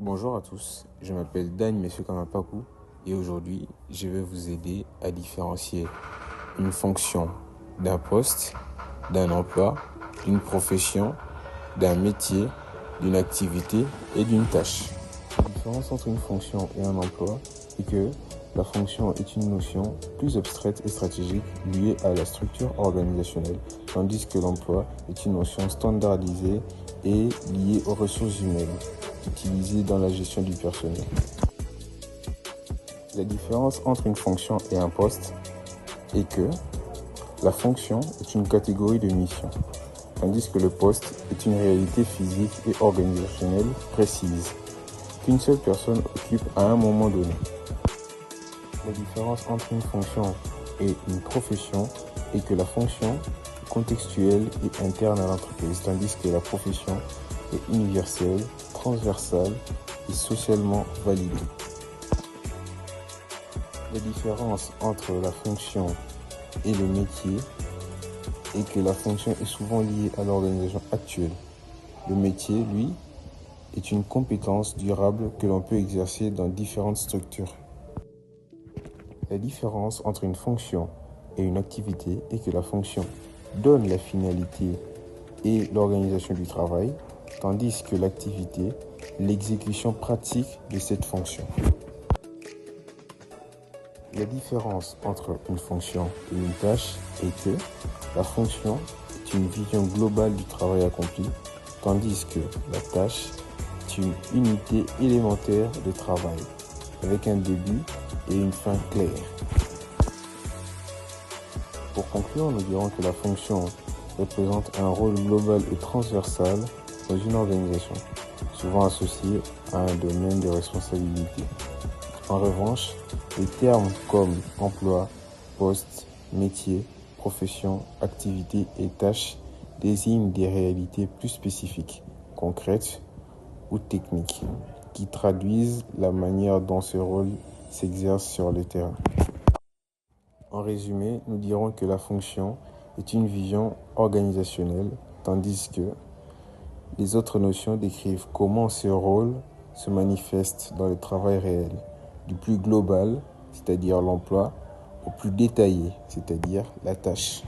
Bonjour à tous, je m'appelle Dan Monsieur Kamapaku et aujourd'hui je vais vous aider à différencier une fonction d'un poste, d'un emploi, d'une profession, d'un métier, d'une activité et d'une tâche. La différence entre une fonction et un emploi est que la fonction est une notion plus abstraite et stratégique liée à la structure organisationnelle, tandis que l'emploi est une notion standardisée et liée aux ressources humaines, utilisées dans la gestion du personnel. La différence entre une fonction et un poste est que la fonction est une catégorie de mission, tandis que le poste est une réalité physique et organisationnelle précise, qu'une seule personne occupe à un moment donné. La différence entre une fonction et une profession est que la fonction est contextuelle et interne à l'entreprise, tandis que la profession est universelle, transversale et socialement validée. La différence entre la fonction et le métier est que la fonction est souvent liée à l'organisation actuelle. Le métier, lui, est une compétence durable que l'on peut exercer dans différentes structures. La différence entre une fonction et une activité est que la fonction donne la finalité et l'organisation du travail, tandis que l'activité, l'exécution pratique de cette fonction. La différence entre une fonction et une tâche est que la fonction est une vision globale du travail accompli, tandis que la tâche est une unité élémentaire de travail, avec un début et une fin claire. Pour conclure, nous dirons que la fonction représente un rôle global et transversal dans une organisation, souvent associé à un domaine de responsabilité. En revanche, les termes comme emploi, poste, métier, profession, activité et tâches désignent des réalités plus spécifiques, concrètes ou techniques, qui traduisent la manière dont ce rôle s'exerce sur le terrain. En résumé, nous dirons que la fonction est une vision organisationnelle, tandis que les autres notions décrivent comment ce rôle se manifeste dans le travail réel, du plus global, c'est-à-dire l'emploi, au plus détaillé, c'est-à-dire la tâche.